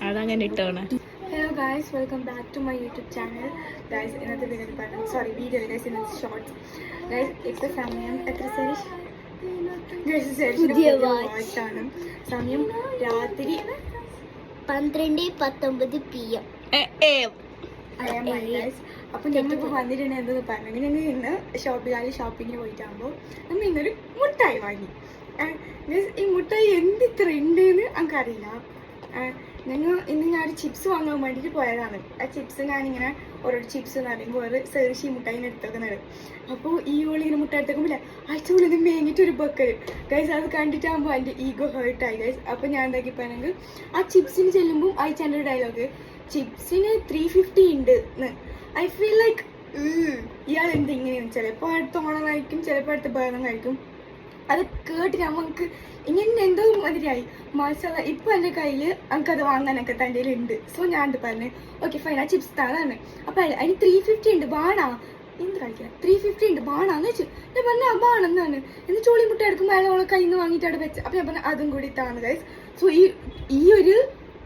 അതങ്ങനെ ഇട്ടോണേ. Hello guys, welcome back to my YouTube channel. Guys, ഇന്നത്തെ video guys, ഇന്നത്തെ shorts. Guys, ഇപ്പൊ സമയം എത്ര വാച്ചാണ്. സമയം രാത്രി 12:19 PM. അപ്പൊ ഞങ്ങളിപ്പോ വന്നിട്ടുണ്ട് എന്തെന്ന് പറഞ്ഞു. ഞങ്ങൾ ഇന്ന് ഷോപ്പിങ്ങിന് പോയിട്ടാകുമ്പോൾ നമ്മൾ ഇന്നൊരു മുട്ടായി വാങ്ങി. ഈ മുട്ടായി എന്തിത്ര ഉണ്ടെന്ന് എനിക്കറിയില്ല. ഇന്ന് ഞാൻ ഒരു ചിപ്സ് വാങ്ങാൻ വേണ്ടിയിട്ട് പോയതാണ്. ആ ചിപ്സ് ഞാനിങ്ങനെ ഓരോ ചിപ്സ് എന്ന് പറയുമ്പോൾ ഒരു സേർഷി മുട്ടായിനെ എടുത്തേക്കുന്നത്. അപ്പോൾ ഈ ഓളി ഇങ്ങനെ മുട്ടായി എടുത്തേക്കുമ്പോൾ അയച്ചുള്ളിൽ ഇത് മേങ്ങിയിട്ട് ഒരു ബക്കൽ ഗൈസ്. അത് കണ്ടിട്ടാകുമ്പോൾ എൻ്റെ ഈഗോ ഹേർട്ടായി ഗൈസ്. അപ്പോൾ ഞാൻ എന്താക്കി പോയെങ്കിൽ ആ ചിപ്സിന് ചെല്ലുമ്പോൾ അയച്ചെൻ്റെ ഒരു ഡയലോഗ്, ചിപ്സിന് 350 ഉണ്ട് എന്ന്. ഐ ഫീൽ ലൈക്ക് ഇയാൾ എന്തിങ്ങനെയാണ്. ചിലപ്പോൾ അടുത്ത ഓണം കഴിക്കും, ചിലപ്പോൾ അടുത്ത ബേണം കഴിക്കും. അത് കേട്ട് നമുക്ക് ഇങ്ങനെ എന്തോ മതിരായി. മാഷാഅല്ലാ ഇപ്പം എൻ്റെ കയ്യിൽ എനിക്കത് വാങ്ങാനൊക്കെ തൻ്റെ ഉണ്ട്. സോ ഞാൻ എന്ത് പറഞ്ഞു, ഓക്കെ ഫൈൻ, ആ ചിപ്സ് താഴാണ്. അപ്പം അതിന് 350 ഉണ്ട്, ബാണാ എന്ത് കളിക്കാം, 350 ഉണ്ട് ബാണാന്ന് വെച്ചു. ഞാൻ പറഞ്ഞു ആ ബാണെന്നാണ്. എന്ന് ചോളി മുട്ട എടുക്കുമ്പോൾ അയാൾ ഓളെ കയ്യിൽ നിന്ന് വാങ്ങിയിട്ട് അവിടെ വെച്ച്. അപ്പം ഞാൻ പറഞ്ഞു അതും കൂടി ഇട്ടാണ് ഗൈസ്. സോ ഈ ഒരു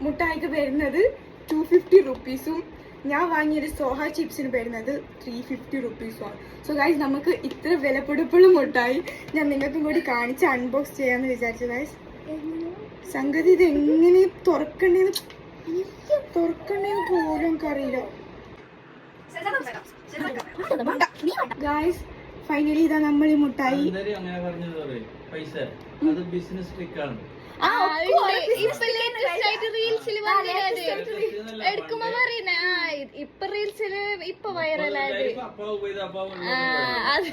മുട്ടായിക്ക് വരുന്നത് 250 റുപ്പീസും ഞാൻ വാങ്ങിയൊരു സോഹ ചിപ്സിന് വരുന്നത് 350 റുപ്പീസുമാണ്. സോ ഗൈസ്, നമുക്ക് ഇത്ര വിലപിടിപ്പുള്ള മുട്ടായി ഞാൻ നിങ്ങൾക്കും കൂടി കാണിച്ച് അൺബോക്സ് ചെയ്യാമെന്ന് വിചാരിച്ചു ഗൈസ്. സംഗതി ഇത് എങ്ങനെ തുറക്കണ്ടേന്ന് പോലും എനിക്കറിയില്ല ഗൈസ്. ഫൈനലി ഇതാ നമ്മൾ ഈ മുട്ടായി എടുക്കുമ്പോ പറയുന്നേ ഇപ്പൊ റീൽസില് ഇപ്പൊ വൈറലായത് അത്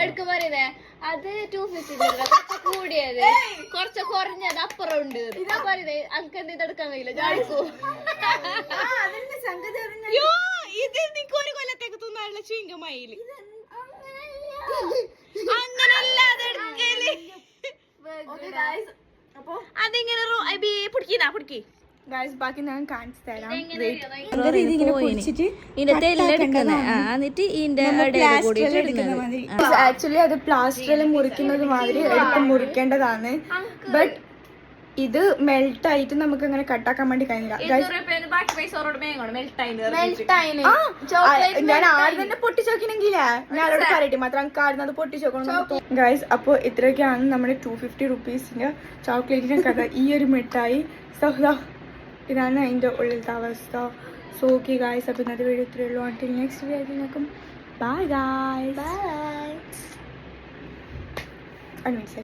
എടുക്കുമ്പോ പറയുന്നേ അത് 250 കുറച്ച് കൂടിയത് കുറച്ച് കുറഞ്ഞത് അപ്പുറം ഉണ്ട്. പറയുന്നേ അനക്കെന്ത് ഇതെടുക്കാൻ കഴിയില്ല ജാടിക്കോ. ഇത് നിനക്ക് ഒരു കൊല്ലത്തേക്ക് തിന്നാനുള്ള ചുങ്കമായില് അങ്ങനല്ല അതെടുക്കല്. അതിങ്ങനെ പിടിക്കി ഗൈസ്, ബാക്കി ഞാൻ കാണിച്ചു തരാം. ആക്ച്വലി അത് പ്ലാസ്റ്ററിൽ മുറിക്കുന്നത് മാതിരി എടുത്ത് മുറിക്കേണ്ടതാണ്. ബട്ട് ഇത് മെൽറ്റ് ആയിട്ട് നമുക്ക് അങ്ങനെ കട്ടാക്കാൻ വേണ്ടി കഴിഞ്ഞില്ല. ഞാൻ ആര് തന്നെ പൊട്ടിച്ചോക്കിനെങ്കിലേ ഞാൻ അവിടെ പറയട്ടെ മാത്രം ആരുന്നത് പൊട്ടിച്ചോക്കണം ഗൈസ്. അപ്പോൾ ഇത്രയൊക്കെയാണ് നമ്മുടെ 250 റുപ്പീസിന്റെ ചോക്ലേറ്റിന്റെ കഥ. ഈ ഒരു മിഠായി ഇതാണ് അതിന്റെ ഉള്ളിലത്തെ അവസ്ഥ. സോ ഓക്കെ ഗൈസ്, അപ്പോൾ ഇന്നത്തെ വീഡിയോ ഇത്രയേ ഉള്ളൂ. അണ്ടിൽ നെക്സ്റ്റ് വീഡിയോയിലേക്കും ബൈ ഗൈസ്.